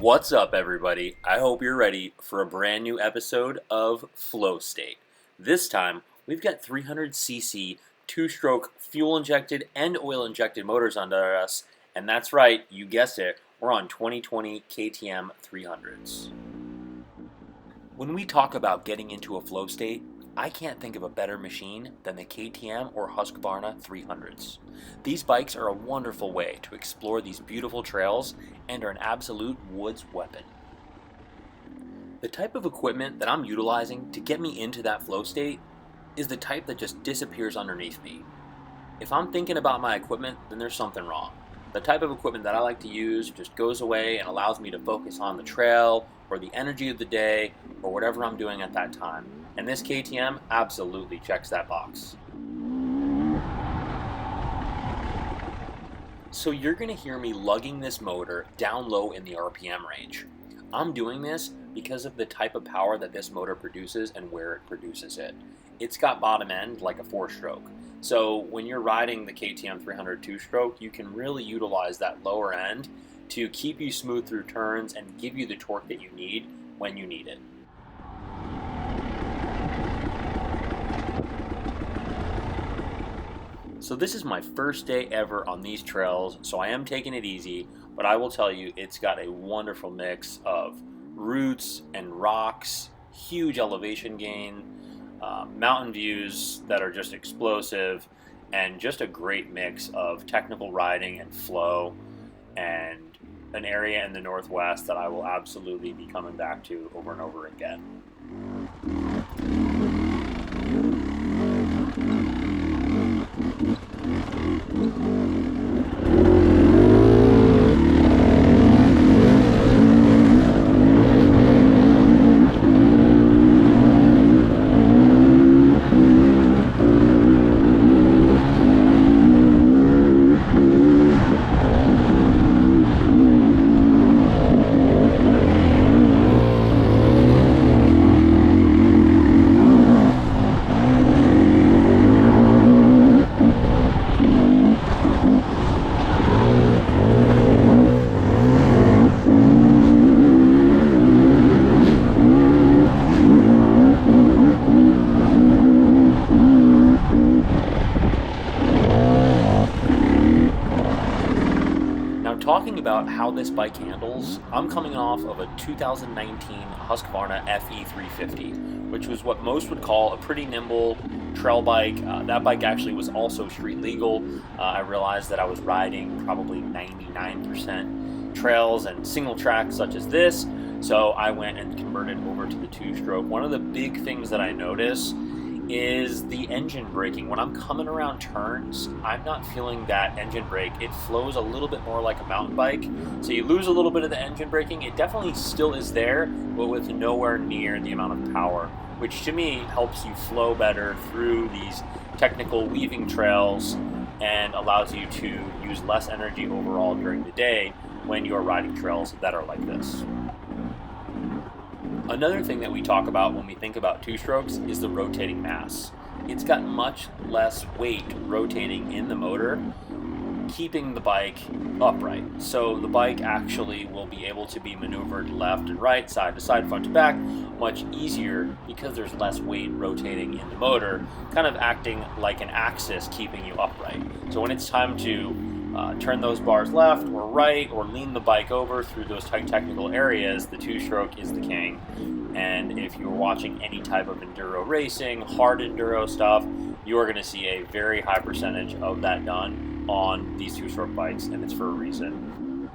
What's up, everybody? I hope you're ready for a brand new episode of Flow State. This time, we've got 300cc two-stroke fuel-injected and oil-injected motors under us, and that's right, you guessed it, we're on 2020 KTM 300s. When we talk about getting into a flow state, I can't think of a better machine than the KTM or Husqvarna 300s. These bikes are a wonderful way to explore these beautiful trails and are an absolute woods weapon. The type of equipment that I'm utilizing to get me into that flow state is the type that just disappears underneath me. If I'm thinking about my equipment, then there's something wrong. The type of equipment that I like to use just goes away and allows me to focus on the trail or the energy of the day or whatever I'm doing at that time. And this KTM absolutely checks that box. So you're going to hear me lugging this motor down low in the RPM range. I'm doing this because of the type of power that this motor produces and where it produces it. It's got bottom end like a 4-stroke. So when you're riding the KTM 300 2-stroke, you can really utilize that lower end to keep you smooth through turns and give you the torque that you need when you need it. So this is my first day ever on these trails, so I am taking it easy, but I will tell you it's got a wonderful mix of roots and rocks, huge elevation gain, mountain views that are just explosive, and just a great mix of technical riding and flow, and an area in the Northwest that I will absolutely be coming back to over and over again. Talking about how this bike handles, I'm coming off of a 2019 Husqvarna FE350, which was what most would call a pretty nimble trail bike. That bike actually was also street legal. I realized that I was riding probably 99% trails and single tracks such as this, so I went and converted over to the 2-stroke. One of the big things that I notice is the engine braking. When I'm coming around turns, I'm not feeling that engine brake. It flows a little bit more like a mountain bike, so you lose a little bit of the engine braking. It definitely still is there, but with nowhere near the amount of power, which to me helps you flow better through these technical weaving trails and allows you to use less energy overall during the day when you're riding trails that are like this. Another thing that we talk about when we think about 2-strokes is the rotating mass. It's got much less weight rotating in the motor, keeping the bike upright. So the bike actually will be able to be maneuvered left and right, side to side, front to back, much easier because there's less weight rotating in the motor, kind of acting like an axis keeping you upright. So when it's time to turn those bars left or right or lean the bike over through those tight technical areas, the 2-stroke is the king. And if you're watching any type of enduro racing, hard enduro stuff, you're going to see a very high percentage of that done on these 2-stroke bikes, and it's for a reason.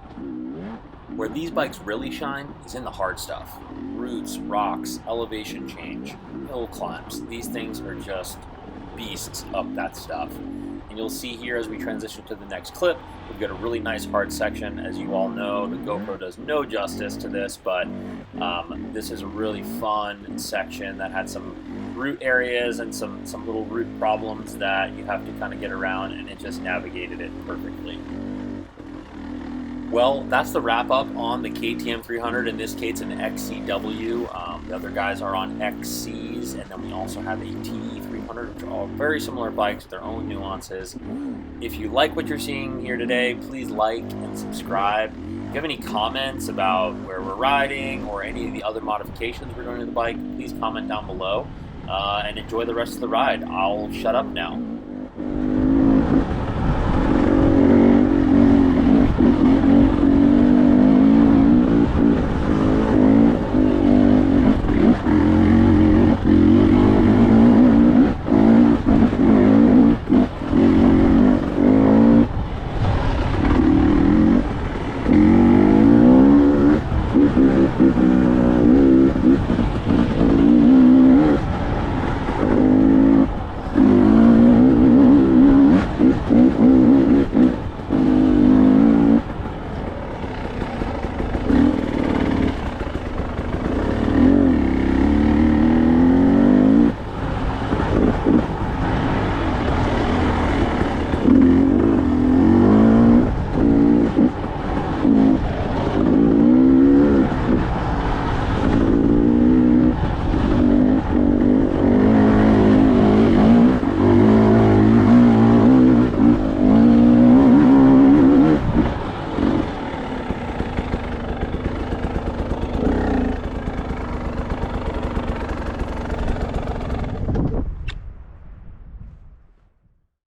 Where these bikes really shine is in the hard stuff. Roots, rocks, elevation change, hill climbs. These things are just beasts up that stuff. And you'll see here as we transition to the next clip, we've got a really nice hard section. As you all know, the GoPro does no justice to this, but this is a really fun section that had some root areas and some little root problems that you have to kind of get around, and it just navigated it perfectly. Well, that's the wrap up on the KTM 300. In this case, an XCW. The other guys are on XCs, and then we also have a TE300, which are all very similar bikes with their own nuances. If you like what you're seeing here today, please like and subscribe. you have any comments about where we're riding or any of the other modifications we're doing to the bike, please comment down below and enjoy the rest of the ride. I'll shut up now.